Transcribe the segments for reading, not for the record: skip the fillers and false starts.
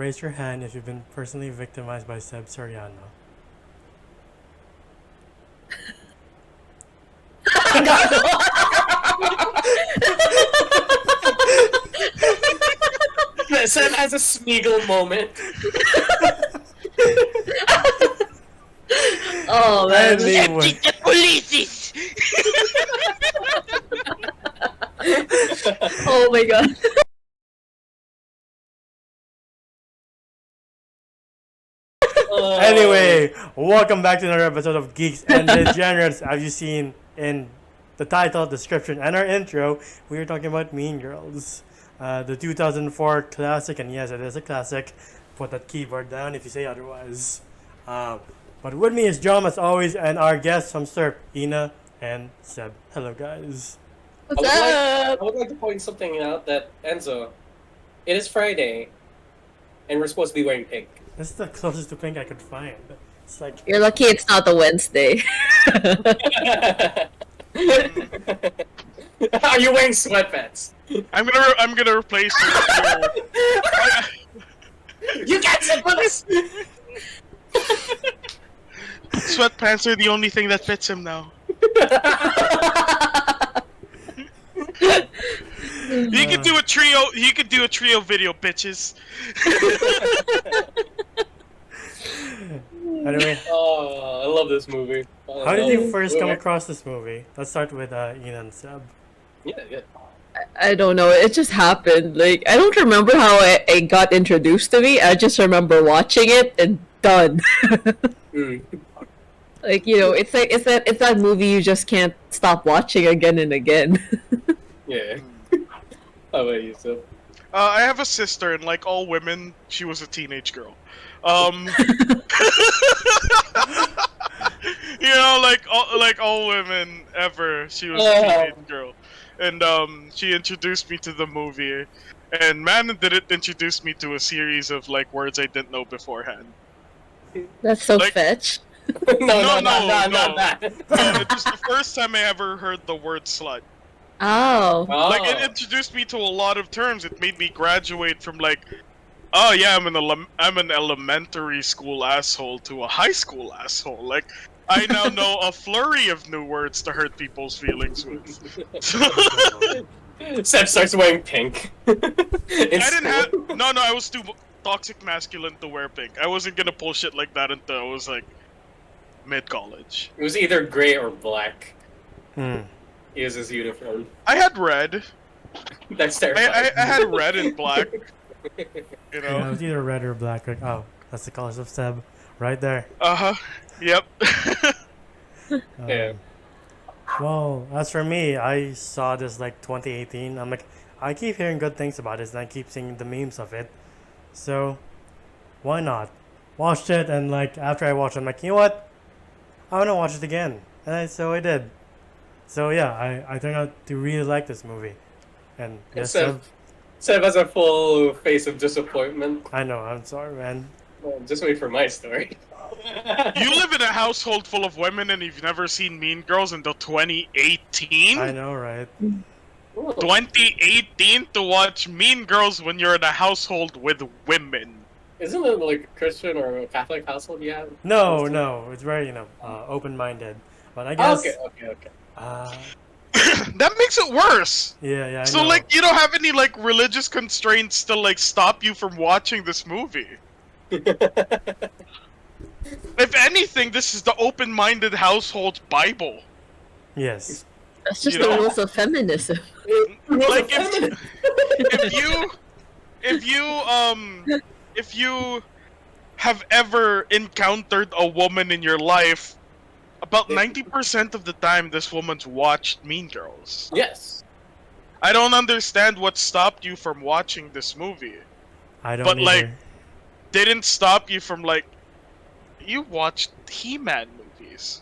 raise your hand if you've been personally victimized by Seb Soriano. Sam has a Smeagol moment. Oh man. Anyway. The police! Oh my god. Anyway, welcome back to another episode of Geeks and Degenerates. As you've seen in the title, description, and our intro, we are talking about Mean Girls. The 2004 classic, and yes, it is a classic. Put that keyboard down if you say otherwise. But with me is John, as always, and our guests from Slurrp, Ina and Seb. Hello, guys. What's up? I would like to point something out that, Enzo, it is Friday, and we're supposed to be wearing pink. This is the closest to pink I could find. It's like You're lucky it's not a Wednesday. Are you wearing sweatpants? I'm gonna replace it. You can't sit with us! Sweatpants are the only thing that fits him now. You can do a trio. You can do a trio video, bitches. Anyway, Oh, I love this movie. how did you first come across this movie? Let's start with Ina and Seb. Yeah. I don't know. It just happened. Like I don't remember how it got introduced to me. I just remember watching it and done. Like it's that movie you just can't stop watching again and again. Yeah. How about you, Seb? I have a sister, and like all women, she was a teenage girl. Like all women ever, she was a teenage girl, and she introduced me to the movie, and man, did it introduce me to a series of like words I didn't know beforehand. That's so Like- fetch. No, No. not that. It was the first time I ever heard the word slut. Oh. Like it introduced me to a lot of terms. It made me graduate from like, oh yeah, I'm an elementary school asshole to a high school asshole. Like I now know a flurry of new words to hurt people's feelings with. Seb starts wearing pink. I didn't have I was too toxic masculine to wear pink. I wasn't gonna pull shit like that until I was like mid-college. It was either gray or black. Hmm. He was his uniform. I had red. That's terrifying. I had red and black. You Yeah, it know. was either red or black. Like, oh, that's the colors of Seb, right there. Yep. Yeah. Well, as for me, I saw this like 2018. I'm like, I keep hearing good things about this, and I keep seeing the memes of it. So, why not? Watched it, and like after I watched it, I'm like, you know what? I want to watch it again, and so I did. So yeah, I turned out to really like this movie, and yes, Seb has a full face of disappointment. I know. I'm sorry, man. Well, just wait for my story. You live in a household full of women and you've never seen Mean Girls until 2018? I know, right? 2018 to watch Mean Girls when you're in a household with women. Isn't it like a Christian or a Catholic household you have? No, it's very open-minded. But I guess. Okay. That makes it worse. Yeah. I So know. like you don't have any like religious constraints to like stop you from watching this movie. If anything, this is the open-minded household Bible. Yes. That's just You the know? rules of feminism. Like if you have ever encountered a woman in your life, about 90% of the time this woman's watched Mean Girls. Yes. I don't understand what stopped you from watching this movie. I don't But, either. like, didn't stop you from like you watched He-Man movies.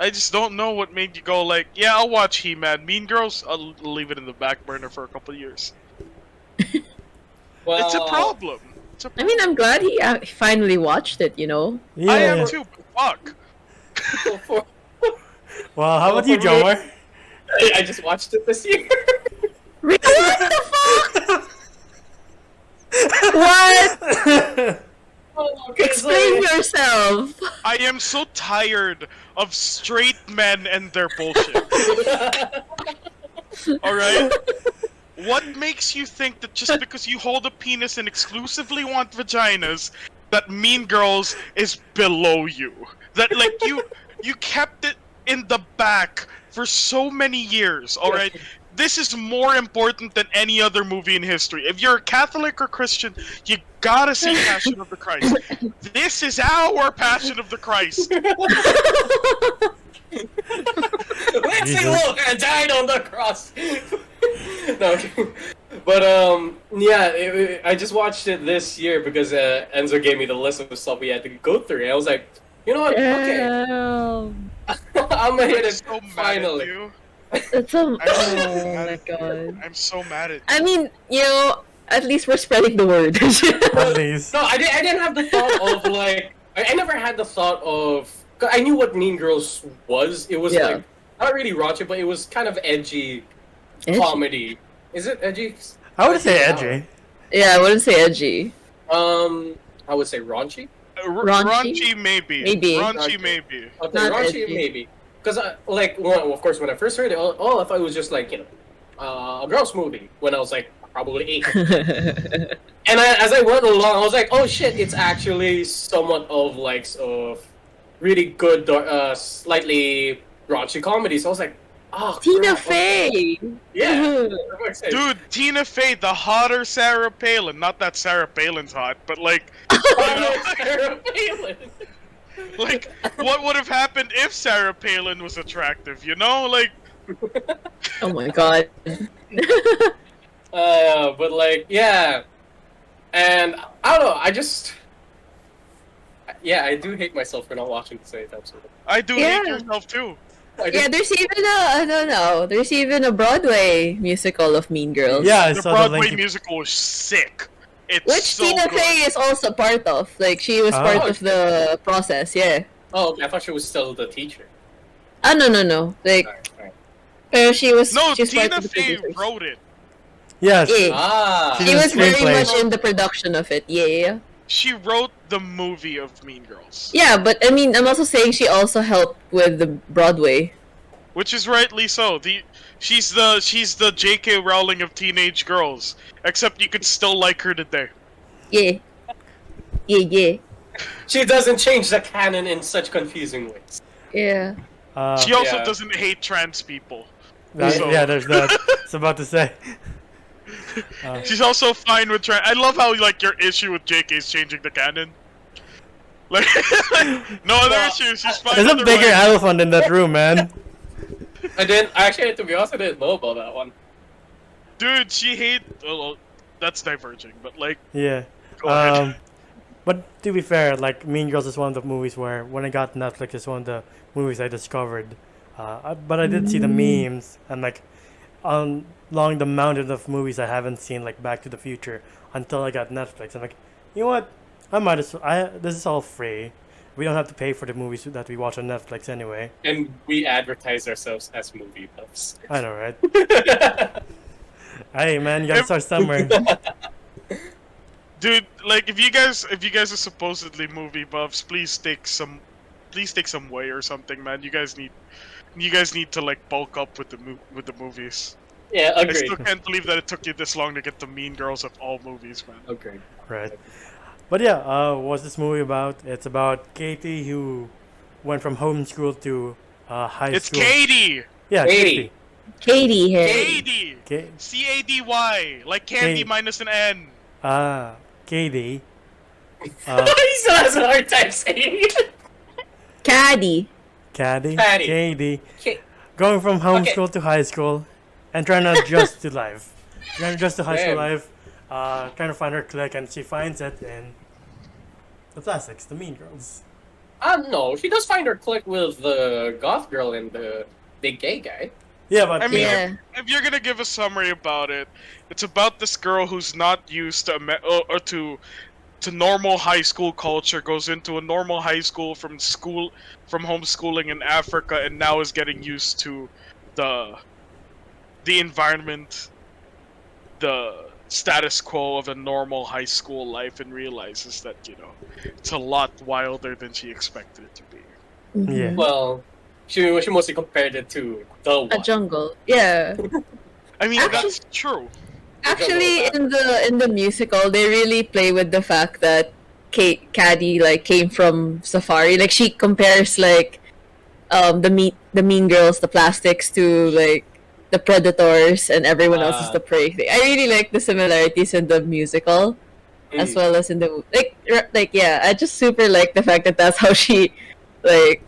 I just don't know what made you go like, yeah, I'll watch He-Man. Mean Girls, I'll leave it in the back burner for a couple of years. Well, It's a problem. It's a I mean, I'm glad he finally watched it. I yeah. am too, but fuck. Well, how about you, For me- Jomar? I just watched it this year. Really? What the fuck? What? Okay, Explain yourself. I am so tired of straight men and their bullshit. Alright? What makes you think that just because you hold a penis and exclusively want vaginas, that Mean Girls is below you? That, like, you kept it in the back for so many years, alright? This is more important than any other movie in history. If you're a Catholic or Christian, you gotta see Passion of the Christ. This is our Passion of the Christ. Let's see, look, I died on the cross. No, okay. But yeah, I just watched it this year because Enzo gave me the list of stuff we had to go through, and I was like, you know what? Okay, Damn. I'm gonna hit I'm it so mad at finally. you. It's a. I'm so Oh mad my at you. god. I'm so mad at you. I mean, you know, at least we're spreading the word. At least. No, I didn't have the thought of like I never had the thought of. 'Cause I knew what Mean Girls was. It was Yeah. like not really raunchy, but it was kind of edgy comedy. Is it edgy? I would say edgy. Yeah, I wouldn't say edgy. I would say raunchy. Raunchy? Raunchy maybe. Maybe. Raunchy maybe. Okay, Not raunchy edgy. maybe. Because like, well, of course, when I first heard it, oh, I thought it was just like a girls' movie. When I was like probably 8, and as I went along, I was like, oh shit, it's actually somewhat of like of really good, slightly raunchy comedy. So I was like, oh, Tina crap, Fey. Yeah. Dude, Tina Fey, the hotter Sarah Palin. Not that Sarah Palin's hot, but like, Sarah Palin. like, what would have happened if Sarah Palin was attractive? You know, like, Oh my god. But like, yeah, and I don't know. I just, yeah, I do hate myself for not watching the same episode. I do Yeah. hate yourself too. I do. Yeah, there's even a I don't know. There's even a Broadway musical of Mean Girls. Yeah, I The saw the Broadway link. musical was sick. It's Which so Tina good. Fey is also part of. Like she was part Oh. of the process. Yeah. Oh, okay, I thought she was still the teacher. Ah no. Like Alright. she was. No, she's part Tina of the Fey producers. wrote it. Yes. Yeah. Ah. She She did was very screenplay. much in the production of it. Yeah. She wrote the movie of Mean Girls, Yeah, but I mean, I'm also saying she also helped with the Broadway. which is rightly so. She's the J.K. Rowling of teenage girls, except you could still like her today. Yeah. Yeah. She doesn't change the canon in such confusing ways. Yeah. She also Yeah. doesn't hate trans people. That- yeah, there's that. It's about to say. She's also fine with trans. I love how like your issue with JK's changing the canon. Like no other No, issues. She's fine. There's a bigger otherwise. elephant in that room, man. I didn't actually, to be honest, I didn't know about that one. Dude, she hate. Well, that's diverging, but like, Yeah. go ahead. But to be fair, like Mean Girls is one of the movies where when I got Netflix, it's one of the movies I discovered. But I did see the memes and like along the mountain of movies I haven't seen, like Back to the Future, until I got Netflix. I'm like, you know what? I might as well. This is all free. We don't have to pay for the movies that we watch on Netflix anyway. And we advertise ourselves as movie buffs. I know, right? Hey, man, you gotta start somewhere. Dude, like if you guys are supposedly movie buffs, please take some whey or something, man. You guys need to like bulk up with the movies. Yeah, I agreed. still can't believe that it took you this long to get the Mean Girls of all movies, man. Agreed. Right. But yeah, what's this movie about? It's about Katie who went from homeschool to high It's school. Katie. Yeah, Katie. Katie here. Katie. Katie. C-A-D-Y, like candy Katie. minus an N. Katie. He still has a hard time saying it. Caddy. Katie. Patty. Katie. Okay. Going from homeschool to high school and trying to adjust to life. Trying to adjust to high school Damn. life. Trying to find her clique, and she finds it in the classics, the Mean Girls. No, she does find her click with the goth girl and the big gay guy. Yeah, but I mean, Yeah. if you're gonna give a summary about it, it's about this girl who's not used to or to normal high school culture, goes into a normal high school from homeschooling in Africa, and now is getting used to the environment, the status quo of a normal high school life and realizes that, you know, it's a lot wilder than she expected it to be. Yeah. Well, she mostly compared it to the A one. jungle. Yeah. I mean, Actually- that's true. Actually, in the musical, they really play with the fact that Caddy like came from Safari. Like she compares like the mean girls, the plastics to like the predators, and everyone else is the prey. I really like the similarities in the musical, as well as in the yeah. I just super like the fact that that's how she like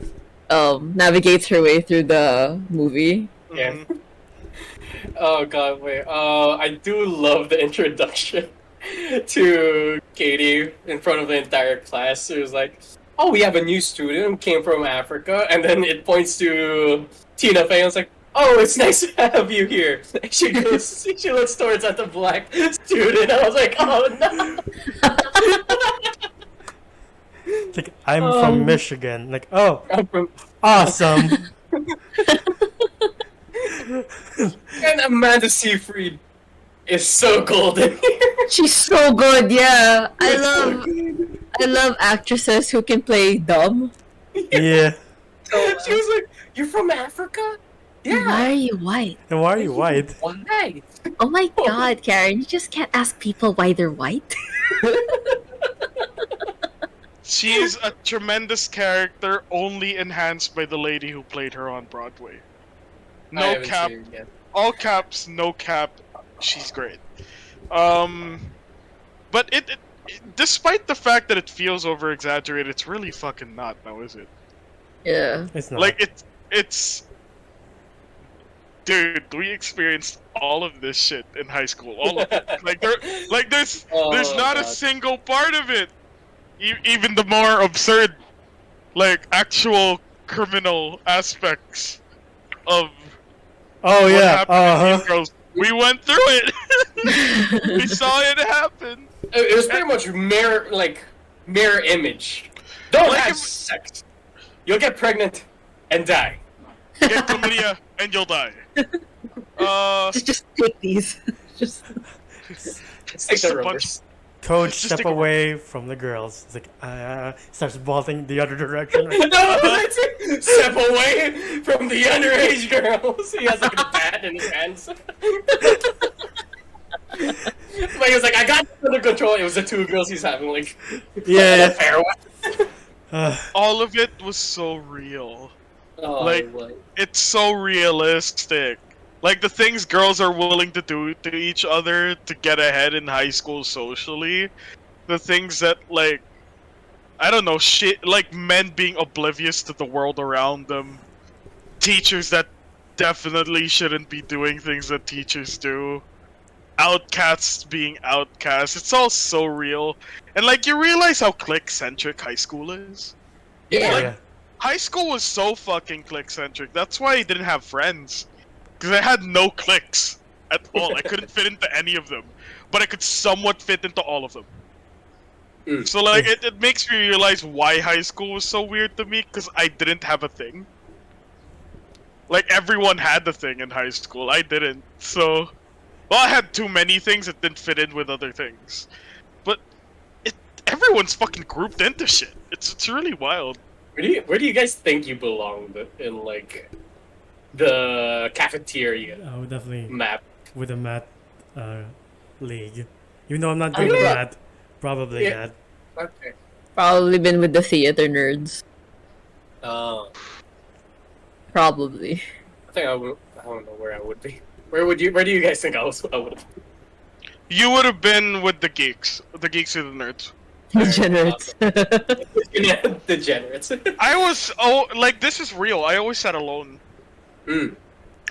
navigates her way through the movie. Yeah. Mhm. Oh god, wait. I do love the introduction to Katie in front of the entire class. It was like, oh, we have a new student who came from Africa, and then it points to Tina Fey. And it's like, oh, it's nice to have you here. And she looks towards at the black student. I was like, oh no. It's like, I'm from Michigan. Like, oh, I'm from- awesome. and Amanda Seyfried is so golden here. She's so good. Yeah, I love actresses who can play dumb. Yeah. She was like, "You're from Africa? Yeah. Why are you white? And why are you white? Why? Oh my god, Karen, you just can't ask people why they're white. She is a tremendous character, only enhanced by the lady who played her on Broadway. I No haven't cap, seen it yet. all caps, no cap. She's great. But it despite the fact that it feels over exaggerated, it's really fucking not now, is it? Yeah. It's not. Like it's dude, we experienced all of this shit in high school. All of it. There's Oh, not a God. single part of it. Even the more absurd, like actual criminal aspects of oh what yeah. happened in Mean Girls. We went through it. We saw it happen. It was pretty much mirror image. Don't Like have if- sex. You'll get pregnant and die. Get chlamydia and you'll die. Just take these. just It's like Just the a bunch- rubbers. Coach, Just step take a- away from the girls. It's like, starts bolting the other direction. No, that's it. Step away from the underage girls. He has like a bat in his hands. But he was like, I got it under control. It was the two girls he's having like an Yeah. affair with. All of it was so real. Oh, Like- what? It's so realistic. Like the things girls are willing to do to each other to get ahead in high school socially. The things that like I don't know, shit like men being oblivious to the world around them. Teachers that definitely shouldn't be doing things that teachers do. Outcasts being outcasts. It's all so real. And like you realize how clique-centric high school is? Yeah. Oh, yeah. High school was so fucking clique-centric. That's why I didn't have friends. Because I had no cliques at all. I couldn't fit into any of them. But I could somewhat fit into all of them. Mm. So like, it makes me realize why high school was so weird to me, because I didn't have a thing. Like, everyone had the thing in high school. I didn't. So... Well, I had too many things that didn't fit in with other things. But everyone's fucking grouped into shit. It's really wild. Where do you guys think you belong in like the cafeteria I would definitely map? with a math league. Even though I'm not good at yeah. math, probably Yeah. that. Okay. probably been with the theater nerds. Probably. I think I don't know where I would be. Where do you guys think I would? You would have been with the geeks. The geeks are the nerds. Degenerates. Yeah, degenerates. I was this is real. I always sat alone. Mm.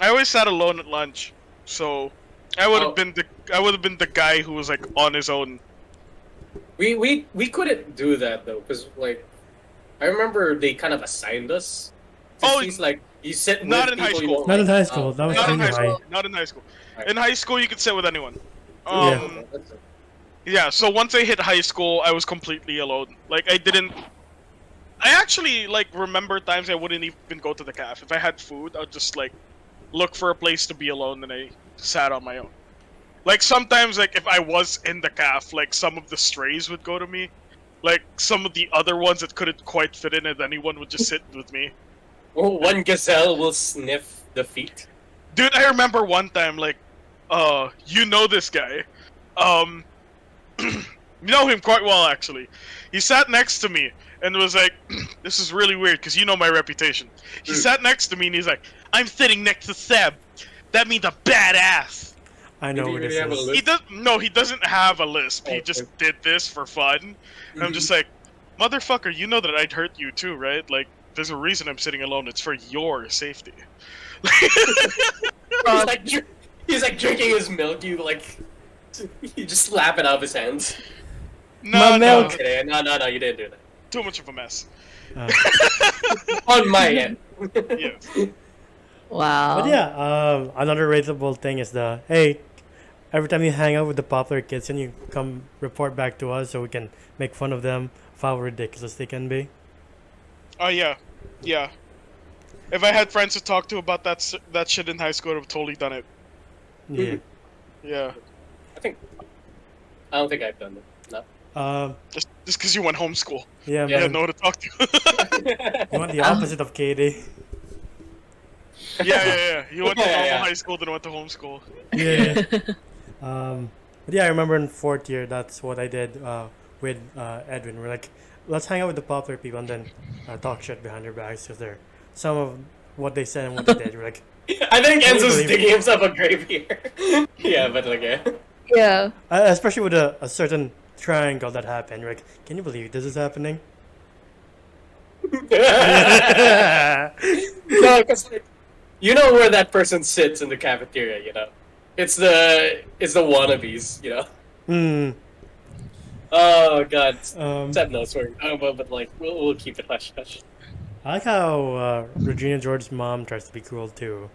I always sat alone at lunch. So I would have been the guy who was like on his own. We couldn't do that though, because like I remember they kind of assigned us. Oh, He's like you sit not with in high people you school. don't Not in like. high school. That was Not in junior high high. school. Not in high school. Right. In high school, you could sit with anyone. Yeah. Yeah, so once I hit high school, I was completely alone. Like, I actually, like, remember times I wouldn't even go to the cafe. If I had food, I'd just, like, look for a place to be alone, and I sat on my own. Like sometimes, like if I was in the calf, like some of the strays would go to me. Like some of the other ones that couldn't quite fit in, and anyone would just sit with me. Well, one gazelle will sniff the feet. Dude, I remember one time, like, you know this guy. You know him quite well, actually. He sat next to me and was like, this is really weird, because you know my reputation. He sat next to me and he's like, I'm sitting next to Seb. That means a badass. I know Did he what really this have a is. lisp? He doesn't have a lisp. He Okay. just did this for fun. And I'm just like, motherfucker, you know that I'd hurt you too, right? Like, there's a reason I'm sitting alone. It's for your safety. He's like drinking his milk. You just slap it out of his hands. My milk. Okay, no, you didn't do that. Too much of a mess. Uh, On my end. Yes. Wow. but yeah, another rateable thing is hey, every time you hang out with the popular kids, and you come report back to us so we can make fun of them of how ridiculous they can be. Oh yeah, yeah. If I had friends to talk to about that shit in high school, I would have totally done it. Yeah. Yeah. I don't think I've done it. No. Just because you went homeschool, Yeah, you man. had no one to talk to. You want the opposite of Katie. Yeah. You went to Yeah, normal yeah. high school, then went to homeschool. Yeah. But yeah, I remember in fourth year, that's what I did with Edwin. We're like, let's hang out with the popular people and then talk shit behind their backs, because they're some of what they said and what they did. We're like, I think Enzo's believe- digging himself a grave here. Yeah, but okay. Yeah. especially with a certain triangle that happened. We're like, can you believe this is happening? No, because you know where that person sits in the cafeteria. You know, it's the wannabes. You know. Hmm. Oh God. Um, Seb knows where. But like, we'll keep it hush hush. I like how Regina George's mom tries to be cool too.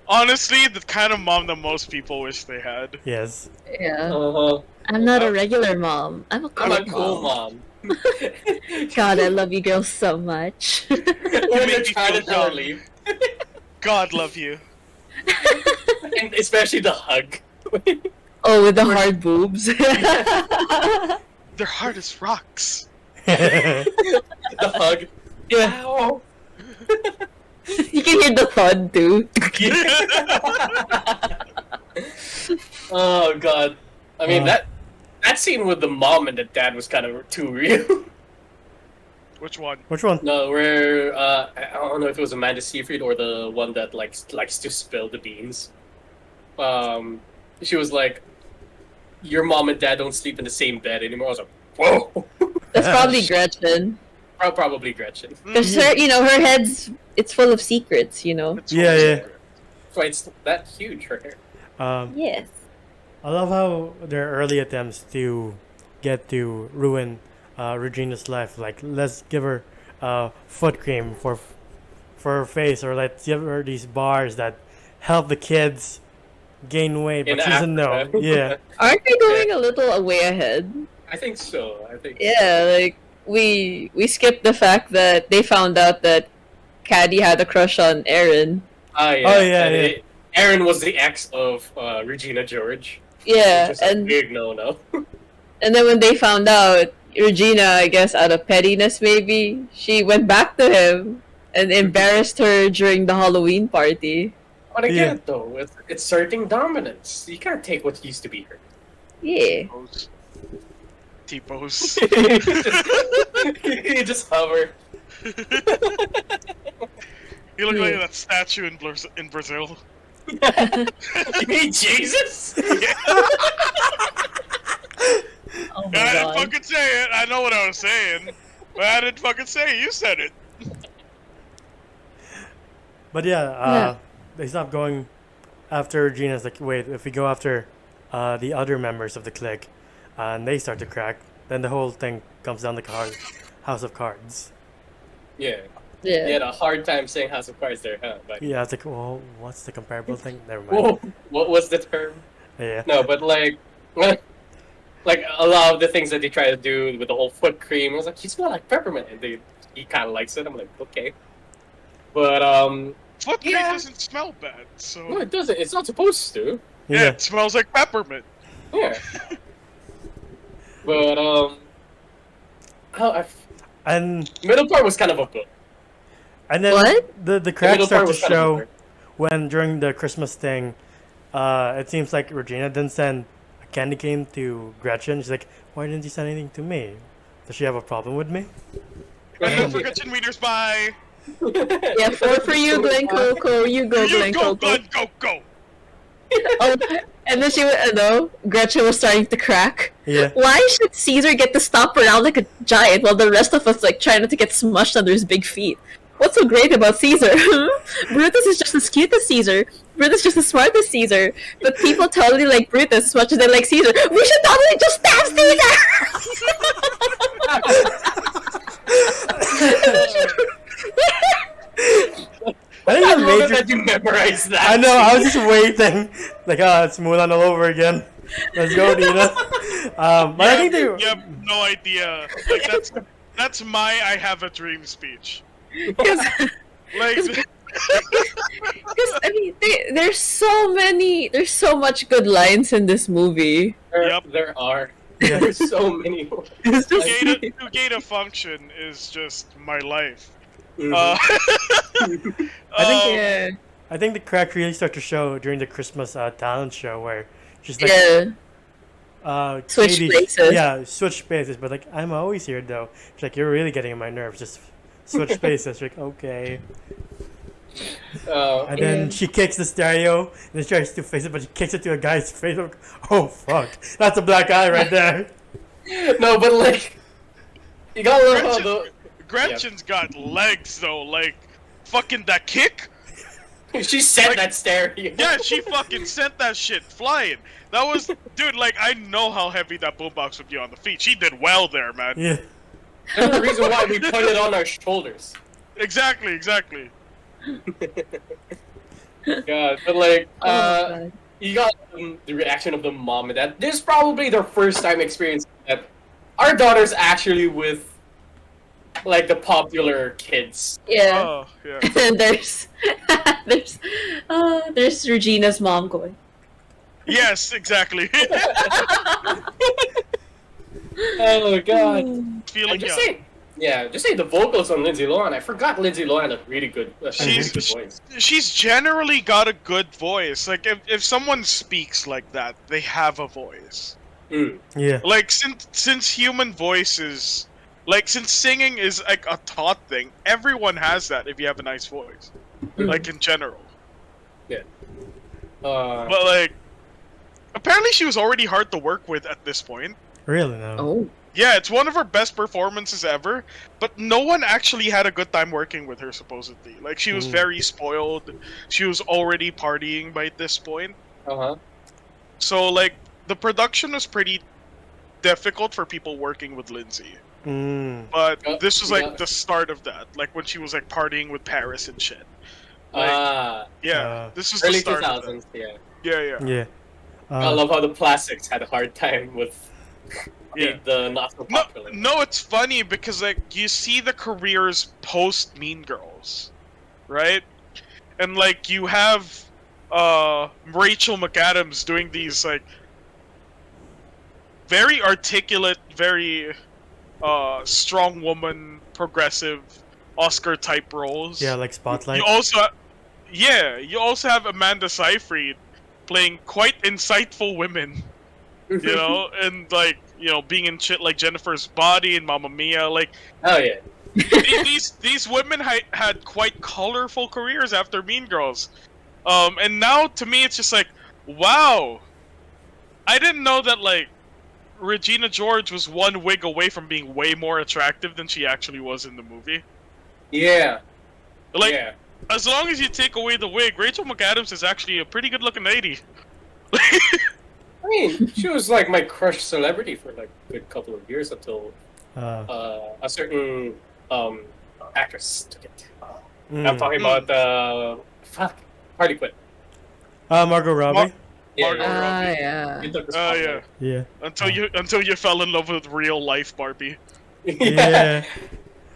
Honestly, the kind of mom that most people wish they had. Yes. Yeah. Uh-huh. I'm not a regular mom. I'm a cool, I'm a cool mom. God, I love you girls so much. When they're make me trying to feel tell her dumb. leave, God love you. and especially the hug. Oh, with the hard boobs. They're hard as rocks. The hug. Yeah. Ow. You can hear the thud too. Oh God. I mean Uh. that scene with the mom and the dad was kind of too real. Which one? Which one? No, where I don't know if it was Amanda Seyfried or the one that likes to spill the beans. She was like, "Your mom and dad don't sleep in the same bed anymore." I was like, "Whoa." That's probably Gretchen. Probably Gretchen. Because her, her head's it's full of secrets. It's Yeah, one- yeah. That's why it's that huge, her hair. Yes. I love how their early attempts to get to ruin Regina's life. Like, let's give her foot cream for her face, or let's give her these bars that help the kids gain weight. But In she doesn't know. Africa. Yeah. Aren't we going a little way ahead? I think so. Yeah, like we skipped the fact that they found out that Caddy had a crush on Aaron. Ah, yeah. Oh, yeah, And yeah. Aaron was the ex of Regina George. Yeah, Which is a and big no-no. then when they found out, Regina, I guess out of pettiness maybe, she went back to him and embarrassed her during the Halloween party. But I Yeah. get it though. It's asserting dominance. You can't take what used to be her. Yeah. T-pose. You just hover. You look Yeah. like that statue in Brazil. You mean Jesus? Oh my I didn't god. fucking say it. I know what I was saying, but I didn't fucking say it. You said it. But yeah, Yeah. they stopped going after Regina's. Like, wait, if we go after the other members of the clique, and they start to crack, then the whole thing comes down to House of Cards. Yeah. Yeah. You had a hard time saying House of Cards there, huh? But Yeah, it's like, well, what's the comparable thing? Never mind. whoa, what was the term? Yeah. No, but like a lot of the things that they try to do with the whole foot cream, I was like, you smell like peppermint, and he kind of likes it. I'm like, okay. But Foot paint Yeah. doesn't smell bad, so No, it doesn't. It's not supposed to. yeah, it smells like peppermint. Yeah. But And middle part was kind of a book. and then What? the cracks middle start part to was kind of show weird. when during the Christmas thing. It seems like Regina didn't send a candy cane to Gretchen. She's like, why didn't you send anything to me? Does she have a problem with me? For Gretchen Wieners, bye. Yeah, four for you, Glen Coco. You go, You Glen go, Coco. go. Oh, and then Gretchen was starting to crack. Yeah. Why should Caesar get to stomp around like a giant while the rest of us like try not to get smushed under his big feet? What's so great about Caesar? Brutus is just as cute as Caesar. Brutus is just as smart as Caesar. But people totally like Brutus as much as they like Caesar. We should totally just stab Caesar! I think I the love it major. that you memorized that. I know. I was just waiting. Like, it's Mulan all over again. Let's go, Dina. But I think they. You have no idea. Like that's my I have a dream speech. Because Like I mean, there's so much good lines in this movie. Yep. There are. Yeah. There's so many. It's just to gain a function is just my life. Mhm. I think yeah, I think the crack really start to show during the Christmas talent show where she's like, yeah. Switch places. Yeah, switch spaces. But like, I'm always here though. She's like, you're really getting on my nerves. Just switch spaces. Like, okay. And then Yeah. she kicks the stereo and then tries to face it, but she kicks it to a guy's face. Like, oh fuck, that's a black eye right there. No, but like, you gotta love how the. Gretchen's got legs though, like fucking that kick. She sent Like- that stereo. Yeah, she fucking sent that shit flying. That was, dude. Like I know how heavy that boombox would be on the feet. She did well there, man. Yeah. There's the reason why we put it on our shoulders. Exactly. God, but like, Oh my God. you got the reaction of the mom and dad. This is probably their first time experiencing that our daughter's actually with, like, the popular kids. Yeah. Oh yeah. And there's Regina's mom going. Yes, exactly. Oh God. Feeling And just young. say, yeah, just say the vocals on Lindsay Lohan. I forgot Lindsay Lohan had a really good, She's- good voice. She's generally got a good voice. Like if someone speaks like that, they have a voice. Mm. Yeah. Like since human voices, like since singing is like a taught thing, everyone has that if you have a nice voice. Like in general. But like, apparently she was already hard to work with at this point. Really no. Oh. Yeah, it's one of her best performances ever, but no one actually had a good time working with her, supposedly. Like, she was Ooh. very spoiled. She was already partying by this point. Uh-huh. So, like, the production was pretty difficult for people working with Lindsay. Mm. But Yeah, this was, yeah. like, the start of that. Like, when she was, like, partying with Paris and shit. Like, yeah, this was Early the start of 2000s, that. yeah. Yeah. Yeah. I love how the plastics had a hard time with Yeah. the not so popular. No, it's funny because like you see the careers post Mean Girls, right? And like you have Rachel McAdams doing these like very articulate, very strong woman, progressive Oscar type roles. Yeah, like Spotlight. You also have Amanda Seyfried playing quite insightful women. You know, and like, you know, being in shit like Jennifer's Body and Mamma Mia, like Oh yeah. these women had quite colorful careers after Mean Girls, and now to me it's just like, wow, I didn't know that like Regina George was one wig away from being way more attractive than she actually was in the movie. Yeah. Like, yeah. as long as you take away the wig, Rachel McAdams is actually a pretty good looking lady. I mean, she was like my crush celebrity for like a good couple of years until a certain actress took it. I'm talking about Harley Quinn. Margot Robbie. Margot Yeah. Robbie. Yeah. It took the Oh spotlight. Yeah. Until you fell in love with real life Barbie. Yeah.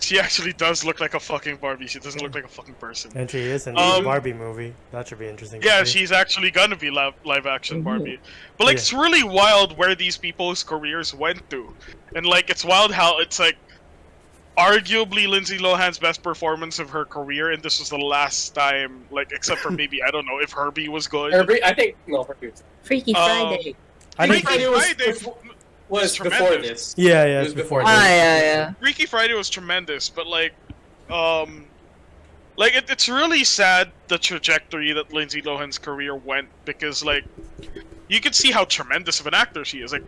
She actually does look like a fucking Barbie. She doesn't look like a fucking person. And she is in the Barbie movie. That should be interesting. Yeah, to see. she's actually gonna be live action Mhm. Barbie. But like, it's really wild where these people's careers went to, and like, it's wild how it's like, arguably Lindsay Lohan's best performance of her career, and this was the last time, like, except for maybe I don't know if Herbie was good. Herbie, I think no, Herbie. Freaky Friday. I Freaky think, Friday was before tremendous. this. yeah, It it's was before. before this. Yeah. Freaky Friday was tremendous, but like it's really sad the trajectory that Lindsay Lohan's career went, because like you can see how tremendous of an actor she is, like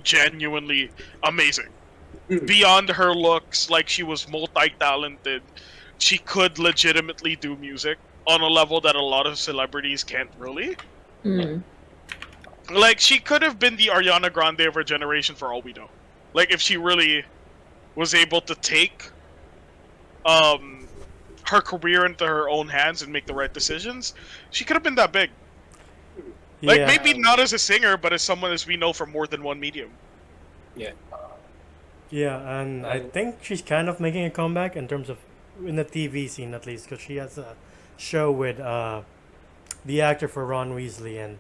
genuinely amazing. Beyond her looks, like she was multi-talented. She could legitimately do music on a level that a lot of celebrities can't really. Mm. Like, she could have been the Ariana Grande of her generation for all we know. Like, if she really was able to take her career into her own hands and make the right decisions, she could have been that big. Like, Yeah. maybe not as a singer, but as someone as we know from more than one medium. Yeah. Yeah, and I think she's kind of making a comeback in terms of in the TV scene at least, because she has a show with the actor for Ron Weasley and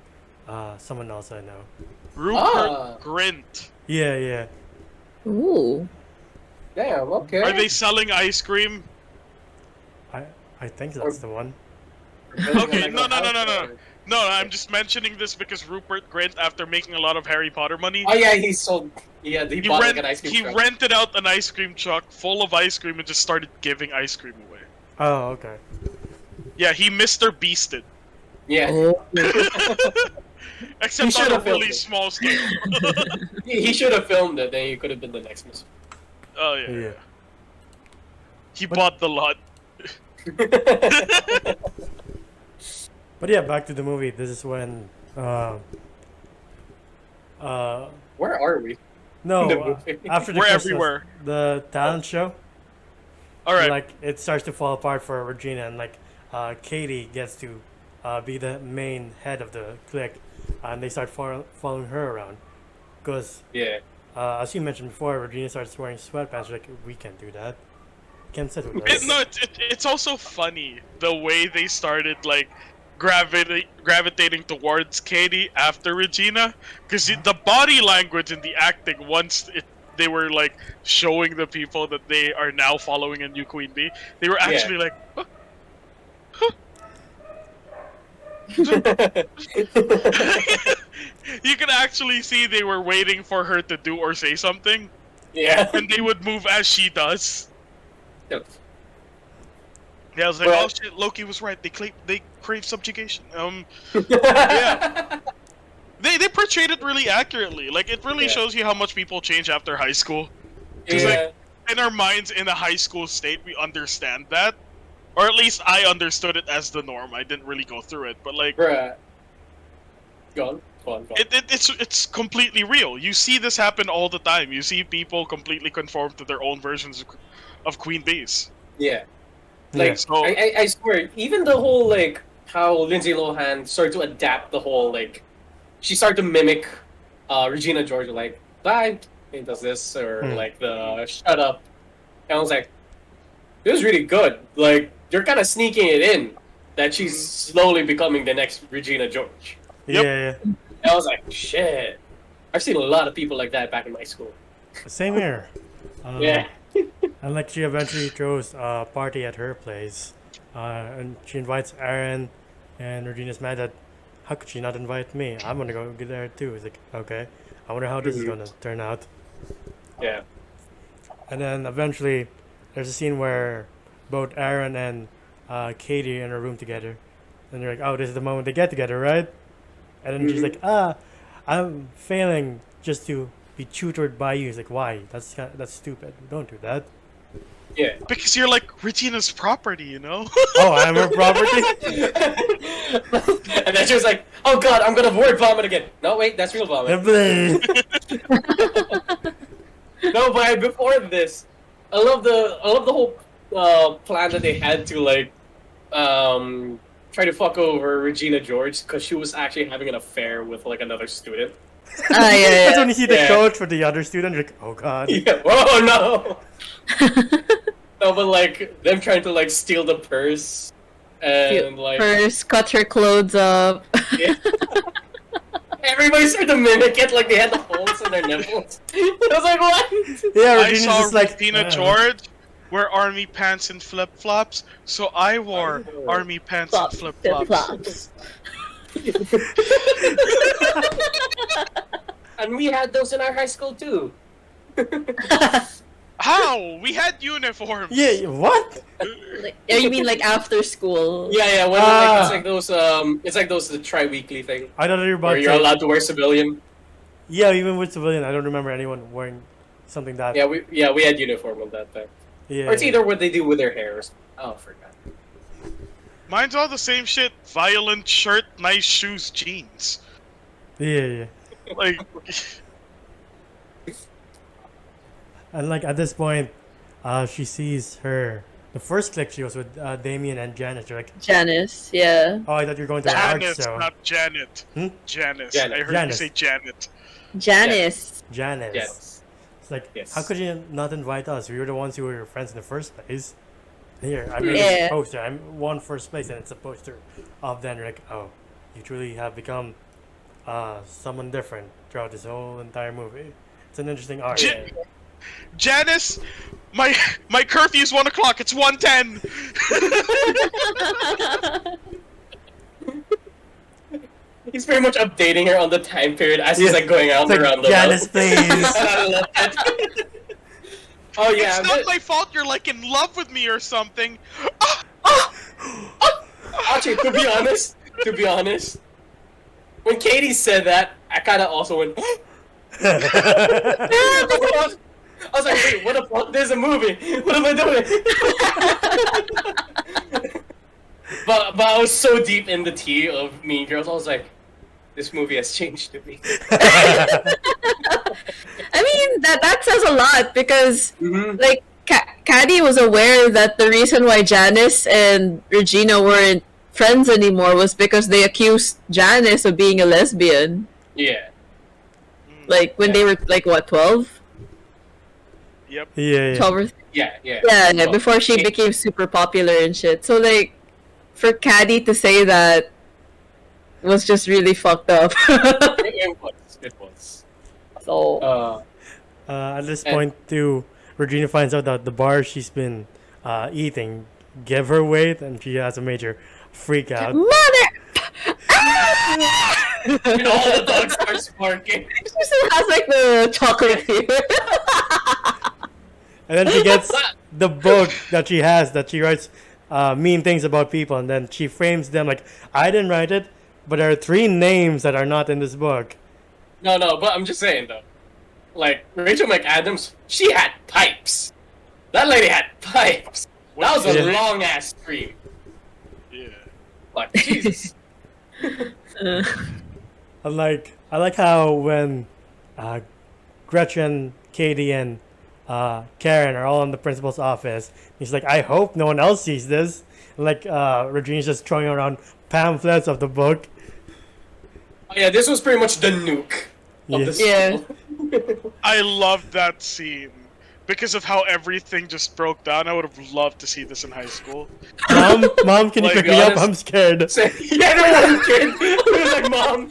someone else I know. Rupert Grint. Yeah. Ooh. Damn. Okay. Are they selling ice cream? I think that's the one. Okay, no. No, I'm just mentioning this because Rupert Grint, after making a lot of Harry Potter money, Oh yeah, he sold. Yeah, he bought like an ice cream truck. rented out an ice cream truck full of ice cream and just started giving ice cream away. Oh, okay. Yeah, he Mr. Beasted. Yeah. Oh. Except He on a should've filmed really it. small scale. He should have filmed it. Then he could have been the next Miss. Oh, yeah. Yeah. He bought the lot. But yeah, back to the movie. This is when Where are we? no The movie. after the We're Christmas, everywhere. the talent show. Alright. Like it starts to fall apart for Regina, and like Katie gets to be the main head of the clique, and they start following her around. Because Yeah. as you mentioned before, Regina starts wearing sweatpants. Like we can't do that. Can't sit with us. It's also funny the way they started like gravitating towards Katie after Regina, because the body language and the acting once they were like showing the people that they are now following a new Queen Bee, they were actually like, huh? You can actually see they were waiting for her to do or say something, Yeah. and they would move as she does. Yep. Yeah, I was like, Well- oh shit, Loki was right. They crave subjugation. Yeah. They portrayed it really accurately. Like, it really Yeah. shows you how much people change after high school. Yeah. In our minds, in a high school state, we understand that. Or at least I understood it as the norm. I didn't really go through it, but like, Bruh. Go on. it's completely real. You see this happen all the time. You see people completely conform to their own versions of Queen Bees. Yeah. Yeah. Like, So- I swear, even the whole, like, how Lindsay Lohan started to adapt the whole, like, she started to mimic Regina George, like, bye, he does this, or, like, the shut up. And I was like, it was really good. Like, you're kind of sneaking it in that she's slowly becoming the next Regina George. Yep. Yeah. And I was like, shit. I've seen a lot of people like that back in my school. Same here. Yeah. And like she eventually throws a party at her place, and she invites Aaron, and Regina's mad that how could she not invite me? I'm gonna go get there too. It's like okay, I wonder how this is gonna turn out. Yeah. And then eventually, there's a scene where both Aaron and Katie are in a room together, and they're like, oh, this is the moment they get together, right? And then she's like, I'm failing just to be tutored by you. He's like, why? That's stupid. Don't do that. Yeah. Because you're like Regina's property, you know? Oh, I'm her property? And then she was like, oh god, I'm gonna word vomit again. No, wait, that's real vomit. No, but before this, I love the whole plan that they had to like try to fuck over Regina George because she was actually having an affair with like another student. Yeah. That's when you see the Yeah. coach for the other student. You're like, oh god. Yeah. Oh no. No, but like them trying to like steal the purse and like First, cut her clothes up. yeah. Everybody started to mimic it, like they had the holes in their nipples. I was like, what? Yeah, I Regina's saw just like Regina George wear army pants and flip flops, so I wore army pants and flip flops. And we had those in our high school too. How? We had uniforms. Yeah, what? Like, you mean like after school? Yeah, when like, it's like those the tri-weekly thing I don't know about where you're allowed to wear civilian. Yeah, even with civilian, I don't remember anyone wearing something that. Yeah, we had uniform on that time. Yeah. Or it's either what they do with their hair. Or something. Oh, I forgot. Mine's all the same shit. Violent shirt, nice shoes, jeans. Yeah. Like, And like at this point, she sees the first click she was with Damien and Janice. You're like, Janice, yeah. oh, I thought you were going to an art Janice, show. not Janet. Hmm? Janice. Janet. I heard Janice. you say Janet. Janice. Janice. Yes. It's like, Yes. how could you not invite us? We were the ones who were your friends in the first place. Here, I made Yeah. this poster. I won first place, and it's a poster of them. You're like, oh, you truly have become someone different throughout this whole entire movie. It's an interesting arc. Janice, my curfew's 1 o'clock. It's 1:10. He's pretty much updating her on the time period as he's like going out It's like, around the Janice, world. please. I love that. Oh yeah, It's not my fault you're like in love with me or something. actually, to be honest, when Katie said that, I kind of also went. I was like, wait, what the fuck? There's a movie. What am I doing? but I was so deep in the tea of Mean Girls, I was like, this movie has changed me. I mean, that says a lot because, Mhm. like, Caddy was aware that the reason why Janice and Regina weren't friends anymore was because they accused Janice of being a lesbian. Yeah. Like, when they were, like, what, 12? Yep. Yeah. 12 or Yeah. Yeah, before she became super popular and shit. So, like, for Caddy to say that was just really fucked up. It was. So, At this point, too, Regina finds out that the bar she's been eating give her weight, and she has a major freak out. mother! And all the dogs start sparking. She still has, like, the chocolate fever. And then she gets the book that she has that she writes mean things about people, and then she frames them like, I didn't write it, but there are 3 names that are not in this book. No, but I'm just saying though. Like Rachel McAdams, she had pipes. That lady had pipes. That was a Yeah. long ass scream. Yeah. Like Jesus. I like how when Gretchen, Katie, and Karen are all in the principal's office, he's like, I hope no one else sees this. And like Regina's just throwing around pamphlets of the book. Oh, yeah, this was pretty much the nuke of Yeah. the Yeah. school. I loved that scene. Because of how everything just broke down, I would have loved to see this in high school. Mom, can you Like, pick be me up? honest- I'm scared. Yeah, no one kid. He was like, Mom,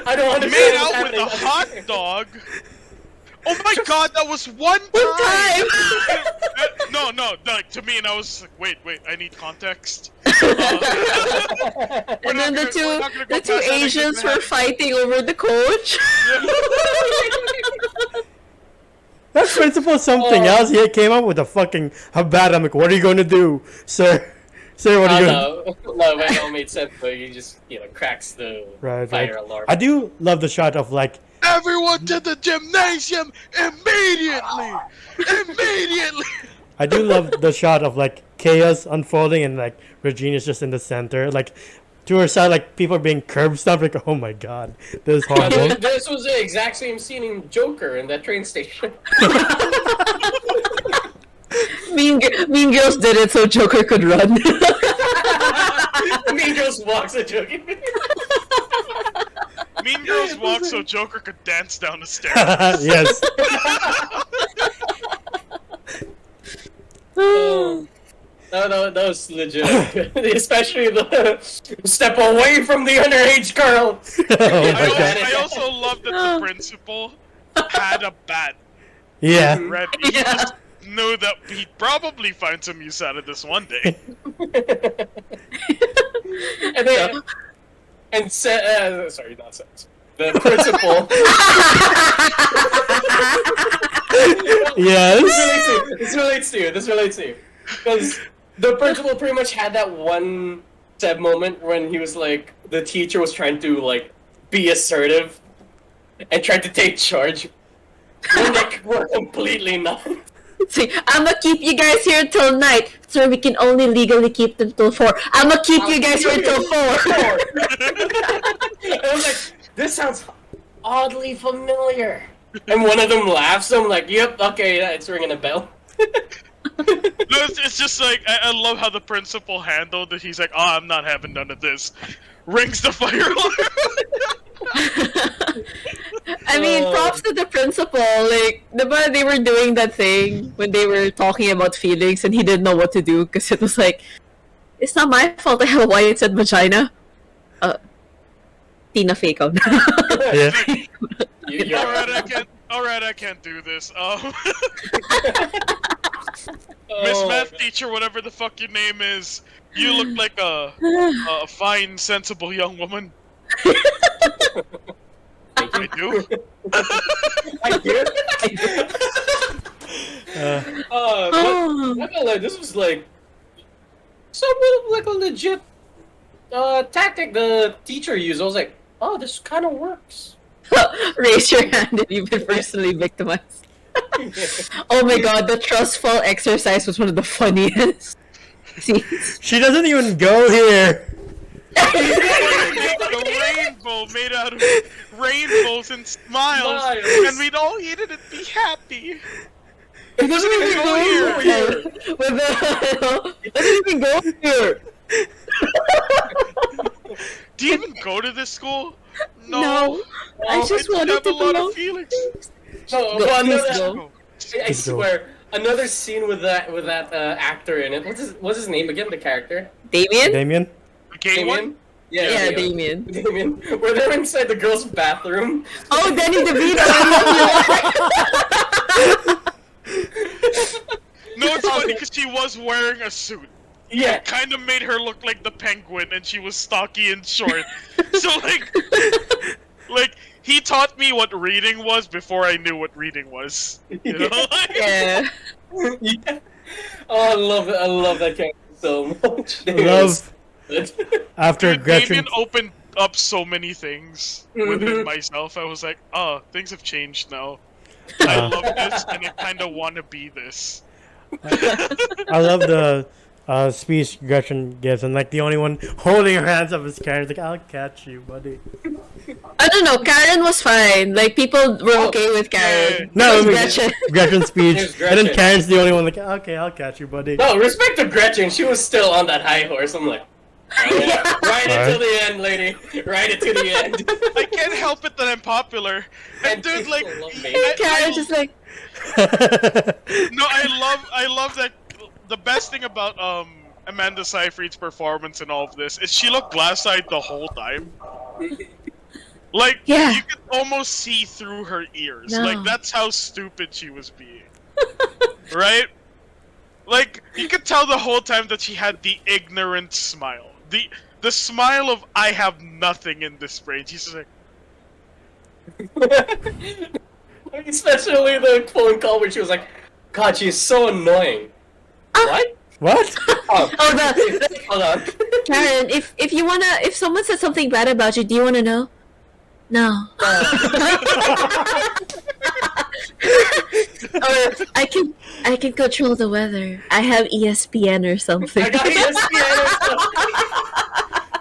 I don't understand. Made what's out with a happening." hot dog. Oh my god, that was one time. No, like to me, and I was like, wait, I need context. And then the two Asians were fighting over the coach. That principal something else. He came up with a fucking habad. I'm like, what are you going to do, sir? Sir, what are you going to No, it all made sense, but he just, cracks the Right. fire alarm. I do love the shot of like, Everyone to the gymnasium immediately! Immediately! I do love the shot of like chaos unfolding and like Regina's just in the center. Like to her side, like people are being curb stomped. Like, oh my god, this is horrible. This was the exact same scene in Joker in that train station. Mean Girls did it so Joker could run. Mean Girls walks a Joker. Mean Girls walk so Joker could dance down the stairs. Yes. that was legit. Especially the step away from the underage girl. Oh my god. I also love that the principal had a bat Yeah. ready. He just knew that he'd probably find some use out of this one day. And then, and said, sorry, not sex. The principal. Yes. This relates to you. Because the principal pretty much had that one sad moment when he was like, the teacher was trying to like be assertive and tried to take charge. And they were completely not. See, I'm gonna keep you guys here till night, so we can only legally keep them till 4. I'm gonna keep you guys here till 4. I was like, this sounds oddly familiar. And one of them laughs. I'm like, yep, okay, it's ringing a bell. No, it's just like, I love how the principal handled it. He's like, oh, I'm not having none of this. Rings the fire alarm. I mean, props to the principal. Like, diba, they were doing that thing when they were talking about feelings and he didn't know what to do because it was like, it's not my fault I have a why it said vagina. Tina fake out. Yeah. Alright, I can't do this. Miss Math Teacher, whatever the fuck your name is, you look like a fine, sensible young woman. I do. I do. But this was like somewhat of like a legit tactic the teacher used. I was like, oh, this kind of works. Raise your hand if you've been personally victimized. Oh my god, the trust fall exercise was one of the funniest scenes. She doesn't even go here. A rainbow made out of rainbows and smiles, and we'd all eat it and be happy. It doesn't even go here. It doesn't even go here. Do you even go to this school? No. I just wanted have to a lot belong. of feelings. No, Go, but please another, go. I swear, another scene with that actor in it. What's his name again? The character? Damien? Damien? The gay one? Yeah, Damien. Damien. Where they're inside the girls' bathroom. Oh, Danny DeVito! No, it's funny because she was wearing a suit. Yeah. It kind of made her look like the penguin, and she was stocky and short. So like he taught me what reading was before I knew what reading was. You know? Yeah. Yeah. Oh, I love that character so much. Love after Dude, Gretchen. Damien opened up so many things within myself. I was like, oh, things have changed now. I love this, and I kind of want to be this. I love the speech Gretchen gives, and like the only one holding her hands up is Karen. Like, I'll catch you, buddy. I don't know, Karen was fine. Like, people were okay with Karen. No, It was I mean, Gretchen. Gretchen's speech, Here's and Gretchen. then Karen's the only one. Like, okay, I'll catch you, buddy. No, respect to Gretchen. She was still on that high horse. I'm like, ride it to the end, lady. Ride it to the end. I can't help it that I'm popular. And dude, like, people love me. Karen's just like, no, I love that. The best thing about Amanda Seyfried's performance in all of this is she looked glass-eyed the whole time. Like, Yeah. you could almost see through her ears. No. Like, that's how stupid she was being. Right? Like, you could tell the whole time that she had the ignorant smile. The smile of, I have nothing in this brain. She's just like, Especially the phone call where she was like, God, she's so annoying. What? What? Oh, oh, hold on. Karen, if you wanna, if someone said something bad about you, do you wanna know? No. Or I can control the weather. I have ESPN or something. I got ESPN.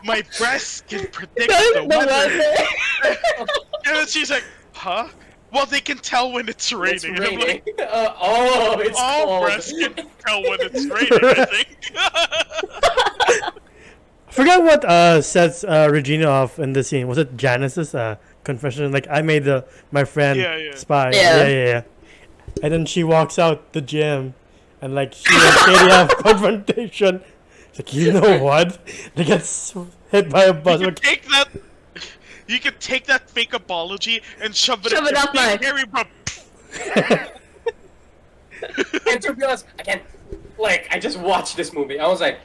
my breasts can predict The the weather. weather. And then she's like, huh? Well, they can tell when it's raining. It's And I'm raining. like, It's all cold. breasts can tell when it's raining, I think. I forgot what sets Regina off in the scene. Was it Janice's confession? Like, I made my friend Yeah. spy. Yeah. Yeah. And then she walks out the gym, and like she and Katie have confrontation. It's like, you know what? They get hit by a bus. You can take that. You can take that fake apology and shove it up my. Harry, bro. And to be honest, I can't. Like, I just watched this movie. I was like,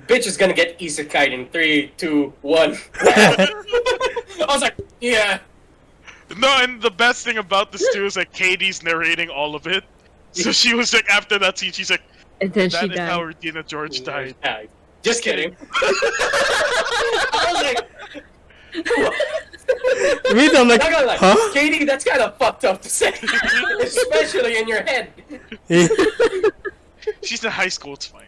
bitch is gonna get isekai in 3, 2, 1. I was like, yeah. No, and the best thing about this too is that Katie's narrating all of it. So she was like, after that scene, she's like, And then that she is died. how Regina George died. Yeah, just kidding. I was like, Me too, I'm like, not gonna lie, huh? Katie, that's kind of fucked up to say, especially in your head. She's in high school, it's fine.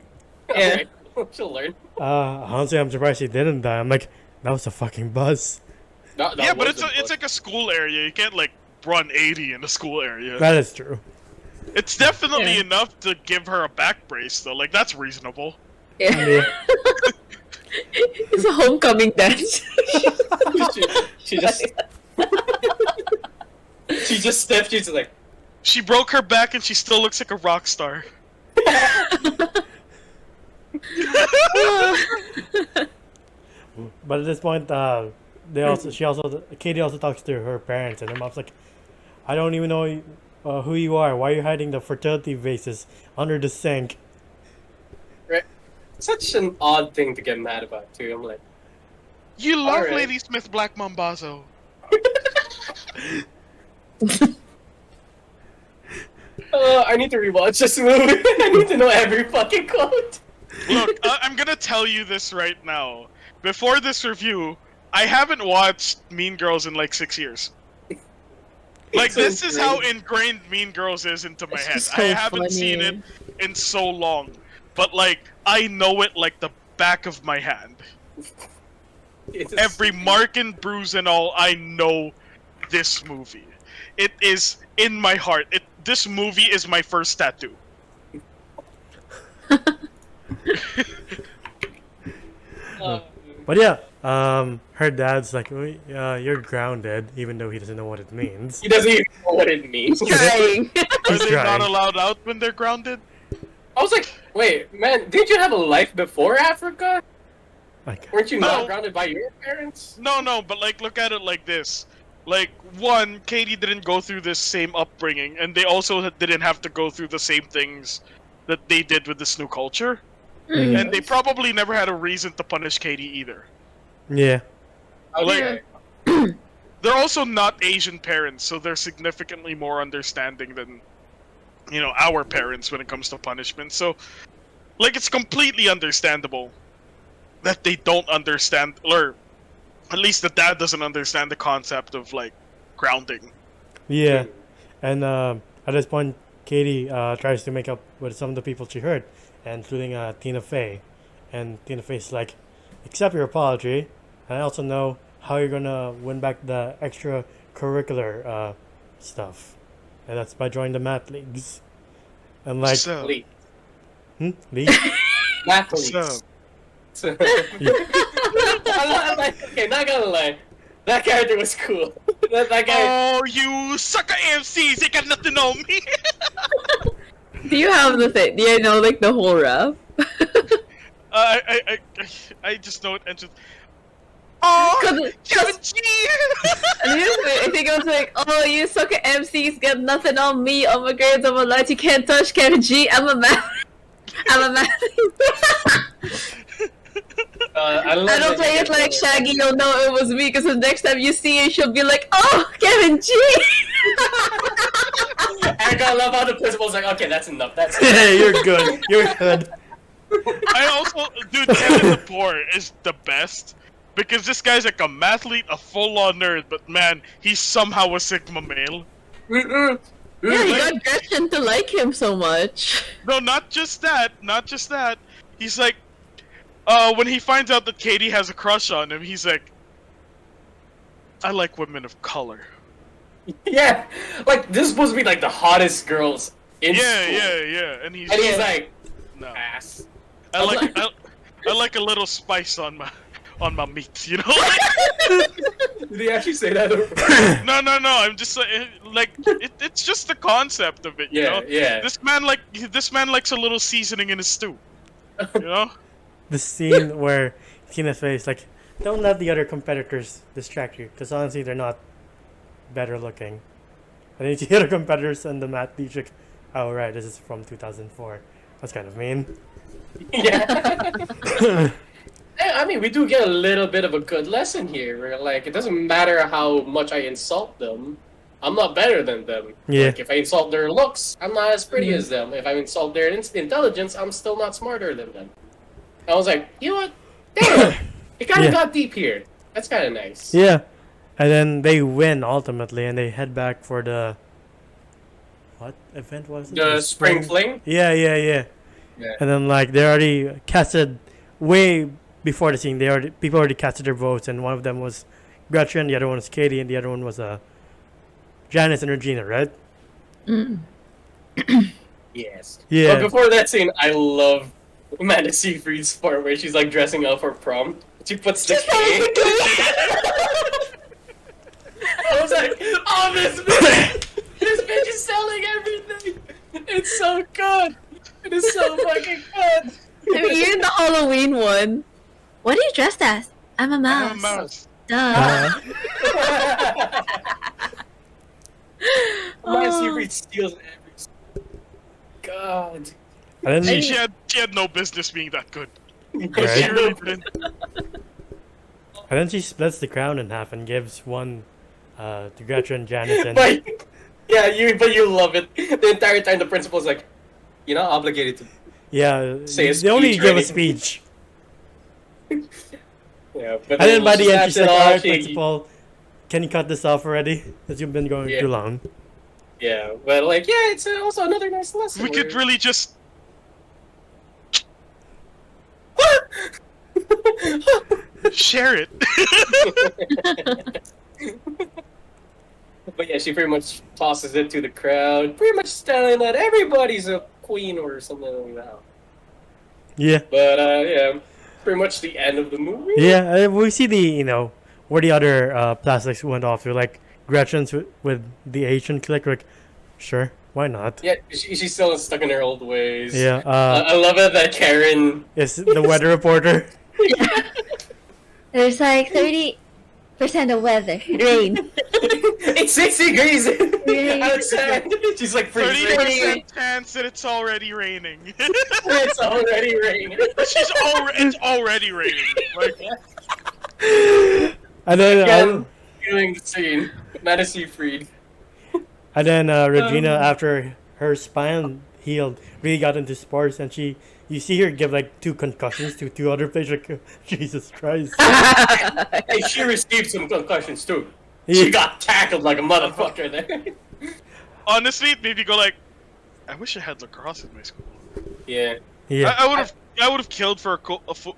Yeah. Okay, she'll learn. Honestly, I'm surprised she didn't die. I'm like, that was a fucking buzz. Yeah, but it's like a school area. You can't like run 80 in a school area. That is true. It's definitely Yeah. enough to give her a back brace, though. Like that's reasonable. Yeah. Yeah. It's a homecoming dance. she just she just stepped. She's like, She broke her back and she still looks like a rock star. But at this point, Katie also talks to her parents, and her mom's like, I don't even know who you are. Why are you hiding the fertility vases under the sink? right? Such an odd thing to get mad about too. I'm like, You love Alright. Lady Smith Black Mambazo. I need to rewatch this movie. I need to know every fucking quote. Look, I'm gonna tell you this right now. Before this review, I haven't watched Mean Girls in like 6 years. Like, It's this is how ingrained. ingrained Mean Girls is into my It's head. just I so haven't seen it funny. in so long. But, like, I know it like the back of my hand. It's Every mark and bruise and all, I know this movie. It is in my heart. This movie is my first tattoo. But yeah, her dad's like, you're grounded, even though he doesn't know what it means. He doesn't even know what it means. Trying. Are He's they trying. not allowed out when they're grounded? I was like, wait, man, didn't you have a life before Africa? Like, Weren't you not No. grounded by your parents? No, but like, look at it like this. Like, one, Katie didn't go through this same upbringing, and they also didn't have to go through the same things that they did with this new culture. Mm. And they probably never had a reason to punish Katie either. yeah. Like, they're also not Asian parents, so they're significantly more understanding than, you know, our parents when it comes to punishment. So, like, it's completely understandable that they don't understand, or at least the dad doesn't understand the concept of, like, grounding. Yeah. And at this point, Katie tries to make up with some of the people she hurt, including Tina Fey. And Tina Fey's like, accept your apology, and I also know how you're gonna win back the extracurricular stuff. And that's by joining the math leagues. And like, So, League. league? Math so, leagues. Okay, not gonna lie. That character was cool. that guy. oh, you sucker MCs, they got nothing on me! Do you have the thing? Do you know like the whole rap? I just know it enters. Oh, Kevin G! I think it was like, oh, you sucker MCs got nothing on me. Oh my grades, I'm a light. You can't touch Kevin G. I'm a man. I'm a man. I love I don't that play you it get like the- Shaggy. You'll know it was me because the next time you see it, she'll be like, oh, Kevin G. I gotta love how the principal's like, okay, that's enough. That's Hey, you're good. You're good. I also, dude, Kevin the Poor is the best because this guy's like a mathlete, a full-on nerd, but man, he's somehow a Sigma male. Yeah, he got Gretchen to like him so much. No, not just that. He's like, when he finds out that Katie has a crush on him, he's like, I like women of color. Yeah, like this is supposed to be like the hottest girls in school. Yeah, and he's And he's like, no. ass. I like a little spice on my meat, you know? Did he actually say that? No. I'm just like It's just the concept of it, you Yeah, know. yeah. This man likes a little seasoning in his stew. You know. The scene where Tina's face like, don't let the other competitors distract you, because honestly they're not better looking. And then you see the other competitors on the mat, you like, oh right, this is from 2004. That's kind of mean. Yeah. I mean, we do get a little bit of a good lesson here. Where, like, it doesn't matter how much I insult them, I'm not better than them. Yeah. Like, if I insult their looks, I'm not as pretty as them. If I insult their intelligence, I'm still not smarter than them. I was like, you know what? Damn, it kind of got deep here. That's kind of nice. Yeah. And then they win ultimately, and they head back for the... What event was it? The spring fling? Yeah. Yeah. And then like they already casted way before the scene. People already casted their votes, and one of them was Gretchen, the other one was Katie, and the other one was Janice and Regina, right? Yes. Yeah. But before that scene, I love Amanda Seyfried's part where she's like dressing up for prom. She puts the cake. I was like, oh, this bitch is selling everything. It's so good. It is so fucking good. I mean, you're in the Halloween one. What are you dressed as? I'm a mouse. I'm a mouse. Duh. Amanda Seyfried steals every. God. And then She had no business being that good. Right. She really didn't. And then she splits the crown in half and gives one to Gretchen, Janice, and But you love it. The entire time the principal's like, you're not obligated to. yeah, Say a they only speech or give a anything. speech. Yeah, but And then by the end, snaps she's it like, off, "Alright, she- principal, can you cut this off already? Because you've been going Yeah. too long." Yeah, but like, yeah, it's also another nice lesson. We could really just. Share it. But yeah, she pretty much tosses it to the crowd, pretty much telling that everybody's a queen or something like that. Yeah, But yeah, pretty much the end of the movie. yeah. We see the where the other plastics went off to, like Gretchen's with the Asian clique. Like, sure, why not? Yeah, she's still stuck in her old ways. Yeah. I love it that Karen. Is the weather reporter? There's like 30% of weather. Rain. It's 60 degrees Rain. outside. She's like freezing. 30% chance that it's already raining. It's already raining. It's already raining. Like, And then Again, feeling the scene. Amanda Seyfried. Regina, after her spine healed, really got into sports, and you see her give like 2 concussions to 2 other players. Like, Jesus Christ. Hey, she received some concussions too. She got tackled like a motherfucker there. honestly, it made me go like, I wish I had lacrosse in my school. Yeah. Yeah. I would have killed for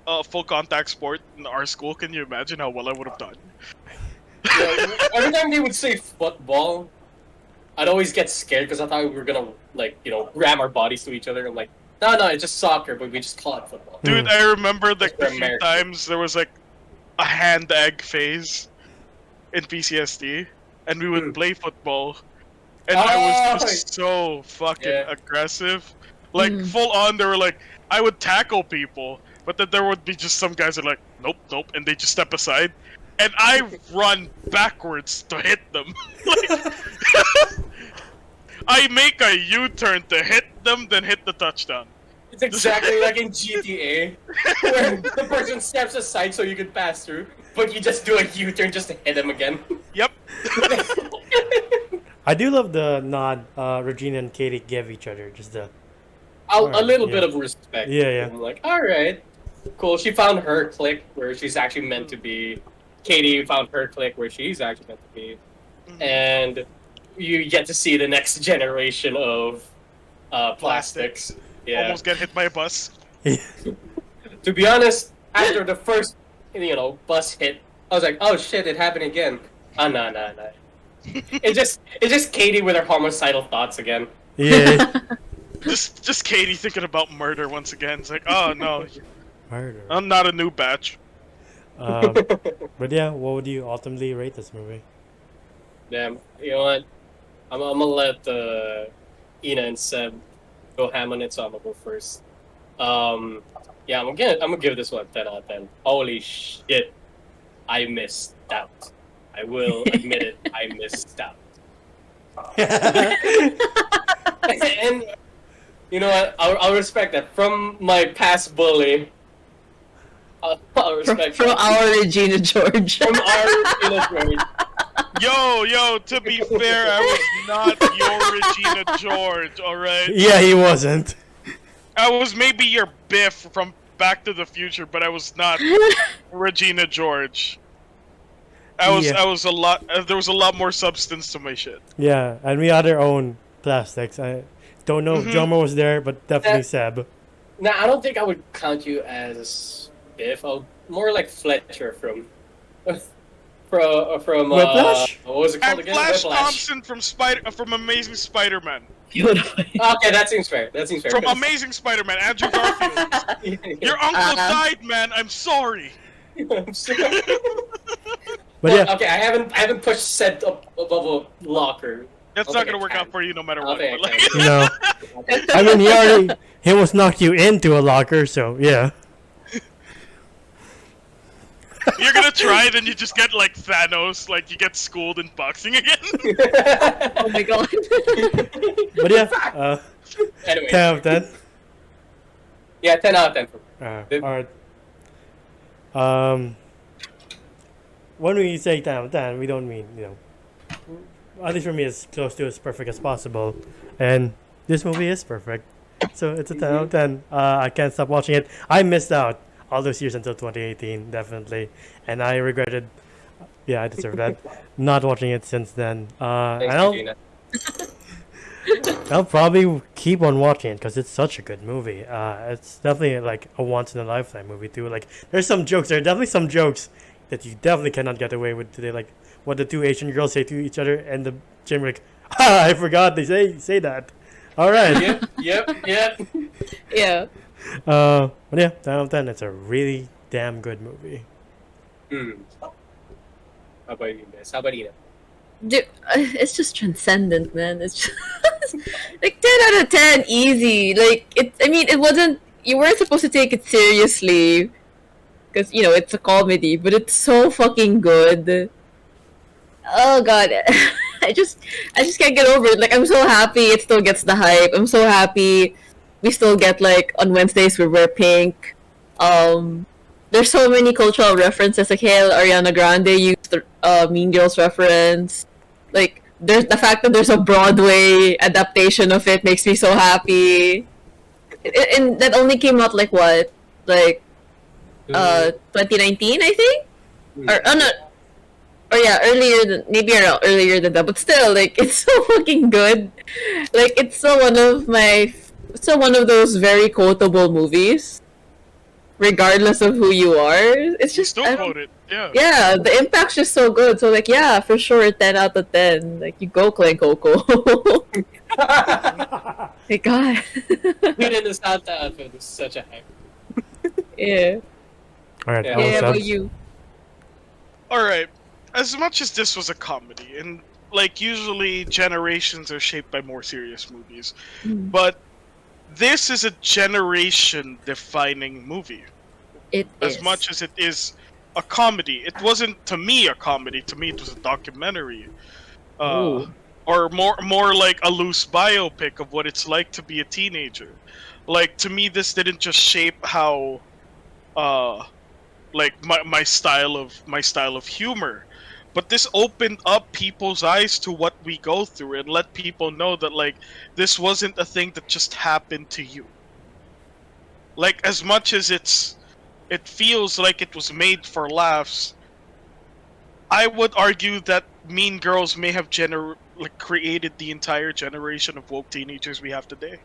a full contact sport in our school. Can you imagine how well I would have done? Every time they would say football, I'd always get scared because I thought we were gonna ram our bodies to each other. I'm like, no, it's just soccer, but we just call it football. Dude, I remember like We're a few American. times there was like a hand egg phase in PCSD, and we would play football, and I was just so fucking aggressive, like full on. They were like, I would tackle people, but then there would be just some guys that are like, nope, and they just step aside, and I run backwards to hit them. Like, I make a U-turn to hit them, then hit the touchdown. It's exactly like in GTA, where the person steps aside so you can pass through, but you just do a U-turn just to hit them again. Yep. I do love the nod Regina and Katie give each other. Just the A little yeah. bit of respect. Yeah. I'm like, alright, cool. She found her clique where she's actually meant to be. Katie found her clique where she's actually meant to be. And you get to see the next generation of plastics. Yeah. Almost get hit by a bus. To be honest, after the first, bus hit, I was like, oh shit, it happened again. Oh, no. It's just Katie with her homicidal thoughts again. yeah. Just Katie thinking about murder once again. It's like, oh no, Murder. I'm not a new batch. But yeah, what would you ultimately rate this movie? Damn, you know what? I'm gonna let Ina and Seb go ham on it, so I'm gonna go first. Yeah, I'm gonna give this one 10 out of 10. Holy shit, I missed out. I will admit it, I missed out. And you know what? I'll respect that. From my past bully, I'll respect From that. our Regina George. From our Regina George. Yo, to be fair, I was not your Regina George, alright? Yeah, he wasn't. I was maybe your Biff from Back to the Future, but I was not Regina George. Yeah. I was a lot. There was a lot more substance to my shit. Yeah, and we had our own plastics. I don't know if Mhm. Drummer was there, but definitely Seb. Nah, I don't think I would count you as Biff. I'll more like Fletcher from Whiplash? what was it called And again? Flash Whiplash. Thompson from Amazing Spider-Man. Beautiful. Okay, that seems fair. That seems fair. From Amazing Spider-Man, Andrew Garfield. Your uncle died, man. I'm sorry. I'm sorry. But yeah, Okay, I haven't pushed Seb up above a locker. That's I'll not take gonna a work 10. out for you no matter I'll what. take But a like, 10. no. I mean, he almost knocked you into a locker, so yeah. you're gonna try it and you just get like Thanos, like you get schooled in boxing again. Oh my god. But yeah, Anyway, 10 out of 10. yeah, 10 out of 10 for me. Alright. When we say 10 out of 10, we don't mean, at least for me, as close to as perfect as possible. And this movie is perfect. So it's a 10 out of 10. I can't stop watching it. I missed out all those years until 2018, definitely. And I regretted, I deserve that, not watching it since then. Thanks, I'll, Regina. I'll probably keep on watching it because it's such a good movie. It's definitely like a once-in-a-lifetime movie, too. Like, there are definitely some jokes that you definitely cannot get away with today. Like, what the two Asian girls say to each other and the gym, like, I forgot they say that. All right. Yep. Yeah. But yeah, 10 out of 10. It's a really damn good movie. How about you guys? How about Ina? Dude, it's just transcendent, man. It's just like 10 out of 10, easy. Like it wasn't. You weren't supposed to take it seriously, because it's a comedy, but it's so fucking good. Oh god, I just can't get over it. Like, I'm so happy it still gets the hype. I'm so happy we still get, like, on Wednesdays we wear pink. There's so many cultural references. Like, hell, Ariana Grande used the Mean Girls reference. Like, there's the fact that there's a Broadway adaptation of it makes me so happy. And that only came out like what? Like 2019, I think? Or no. Or yeah, earlier than that. But still, like, it's so fucking good. Like, it's still one of those very quotable movies. Regardless of who you are. It's just Still quoted, yeah. yeah, the impact's just so good. So, like, yeah, for sure, 10 out of 10. Like, you go, Clay Coco. My God. We didn't start that with such a hype. Yeah. All right. Yeah. Yeah, Seb. about you. Alright, as much as this was a comedy, and like usually generations are shaped by more serious movies, but this is a generation-defining movie. It As is. much as it is a comedy, it wasn't to me a comedy. To me, it was a documentary, Ooh. or more like a loose biopic of what it's like to be a teenager. Like, to me, this didn't just shape how, like my style of humor, but this opened up people's eyes to what we go through and let people know that, like, this wasn't a thing that just happened to you. Like, as much as it feels like it was made for laughs, I would argue that Mean Girls may have created the entire generation of woke teenagers we have today.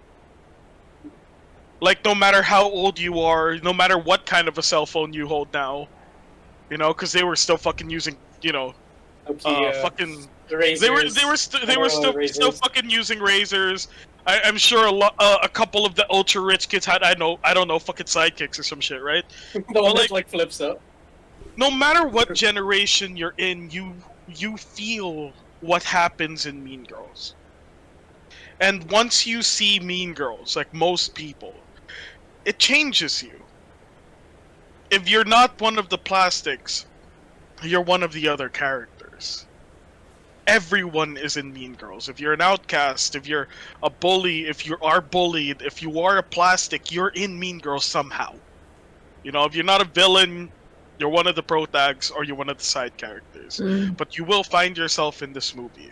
Like, no matter how old you are, no matter what kind of a cell phone you hold now, because they were still fucking using, fucking. The razors. They were still fucking using razors. I'm sure a couple of the ultra rich kids had I don't know fucking sidekicks or some shit, right? The one that like flips up. No matter what generation you're in, you feel what happens in Mean Girls. And once you see Mean Girls, like most people, it changes you. If you're not one of the plastics, you're one of the other characters. Everyone is in Mean Girls. If you're an outcast, if you're a bully, if you are bullied, if you are a plastic, you're in Mean Girls somehow. You know, if you're not a villain, you're one of the protags or you're one of the side characters. But you will find yourself in this movie.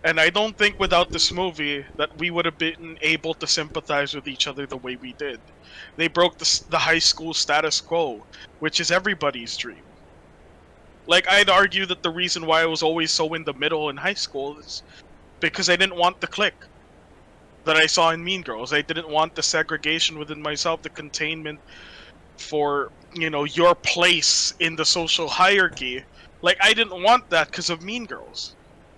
And I don't think without this movie that we would have been able to sympathize with each other the way we did. They broke the high school status quo, which is everybody's dream. Like, I'd argue that the reason why I was always so in the middle in high school is because I didn't want the clique that I saw in Mean Girls. I didn't want the segregation within myself, the containment for, you know, your place in the social hierarchy. Like, I didn't want that because of Mean Girls.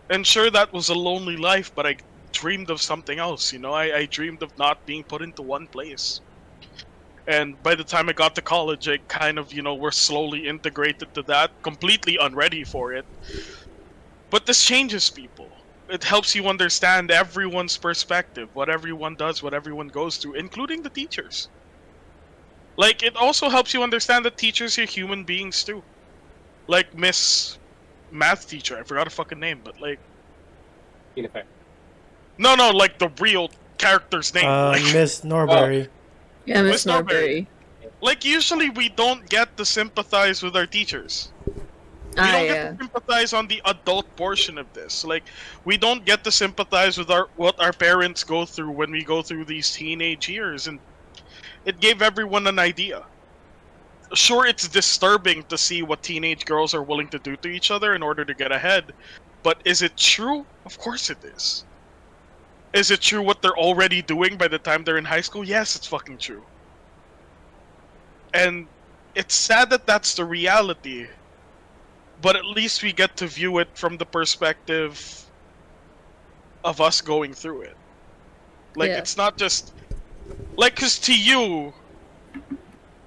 And sure, that was a lonely life, but I dreamed of something else, you know? I dreamed of not being put into one place. And by the time I got to college, I kind of, you know, were slowly integrated to that, completely unready for it. But this changes people. It helps you understand everyone's perspective, what everyone does, what everyone goes through, including the teachers. Like, it also helps you understand that teachers are human beings too. Like Miss Math teacher, I forgot her fucking name, but like... No, like the real character's name. Like... Miss Norbury. Yeah, Miss Norbury. Like, usually we don't get to sympathize with our teachers. We don't get to sympathize on the adult portion of this. Like, we don't get to sympathize with what our parents go through when we go through these teenage years, and it gave everyone an idea. Sure, it's disturbing to see what teenage girls are willing to do to each other in order to get ahead, but is it true? Of course it is. Is it true what they're already doing by the time they're in high school? Yes, it's fucking true. And it's sad that that's the reality, but at least we get to view it from the perspective of us going through it. Like, it's not just... Like, because to you,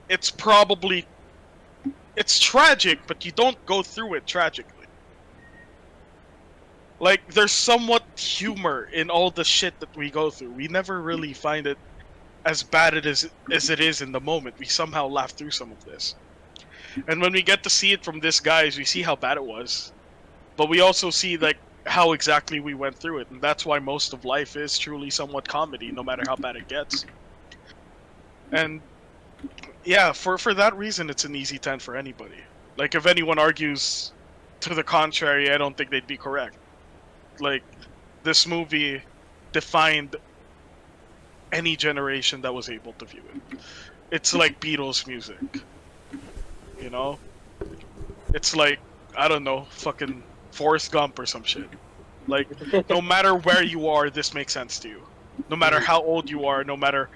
it's probably... It's tragic, but you don't go through it tragically. Like, there's somewhat humor in all the shit that we go through. We never really find it as bad as it is in the moment. We somehow laugh through some of this. And when we get to see it from this guys, we see how bad it was. But we also see, like, how exactly we went through it. And that's why most of life is truly somewhat comedy, no matter how bad it gets. And, yeah, for that reason, it's an easy 10 for anybody. Like, if anyone argues to the contrary, I don't think they'd be correct. Like, this movie defined any generation that was able to view it. It's like Beatles music. You know? It's like, I don't know, fucking Forrest Gump or some shit. Like, no matter where you are, this makes sense to you. No matter how old you are, no matter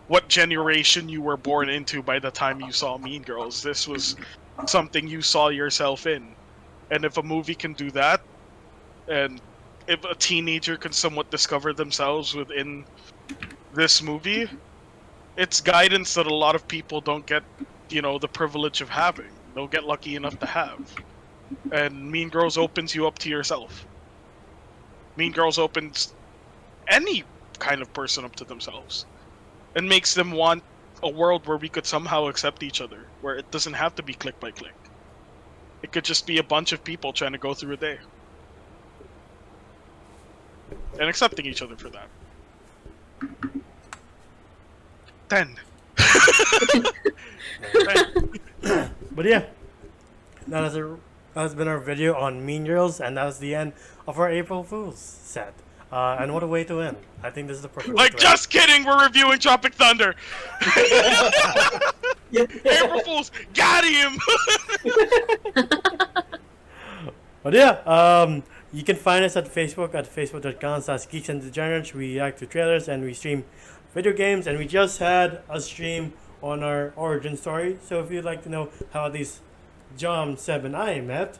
what generation you were born into by the time you saw Mean Girls, this was something you saw yourself in. And if a movie can do that, and if a teenager can somewhat discover themselves within this movie, it's guidance that a lot of people don't get, you know, the privilege of having. Don't get lucky enough to have. And Mean Girls opens you up to yourself. Mean Girls opens any kind of person up to themselves. And makes them want a world where we could somehow accept each other. Where it doesn't have to be click by click. It could just be a bunch of people trying to go through a day. And accepting each other for that. 10. 10. But yeah, that has been our video on Mean Girls, and that was the end of our April Fool's set. And what a way to end. I think this is the perfect way Like, to just kidding, we're reviewing Tropic Thunder! April Fools, got him! But yeah, you can find us at Facebook at facebook.com/geeksanddegenerates. We react to trailers and we stream video games, and we just had a stream on our origin story. So if you'd like to know how these John, Seb, and I met,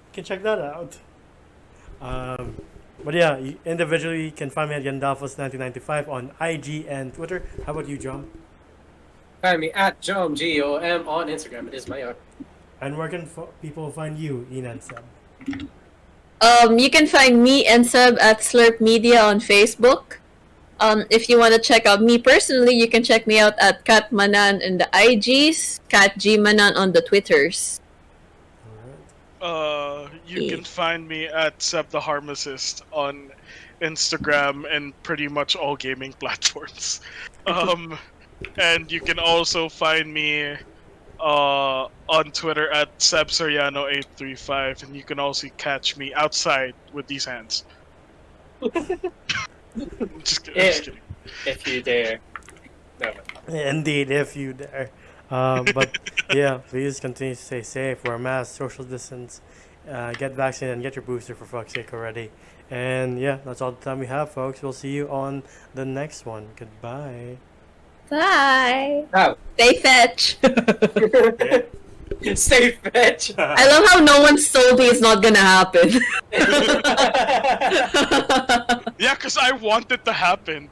you can check that out. But yeah, individually you can find me at Gandalfos1995 on IG and Twitter. How about you, John? Find me at Jom, G-O-M, on Instagram. It is my art. And where can people find you, Ian and Seb? You can find me and Seb at Slurp Media on Facebook. If you want to check out me personally, you can check me out at Kat Manan in the IGs, Kat G Manan on the Twitters. You can find me at Seb the Harmacist on Instagram and pretty much all gaming platforms. And you can also find me on Twitter at SebSoriano835, and you can also catch me outside with these hands. Just kidding. If you dare. No. Indeed, if you dare. But yeah, please continue to stay safe, wear masks, social distance, get vaccinated, and get your booster for fuck's sake already. And yeah, that's all the time we have, folks. We'll see you on the next one. Goodbye. Bye. Oh. Stay fetch. Stay fetch. I love how no one told me it's not gonna happen. Yeah, because I want it to happen.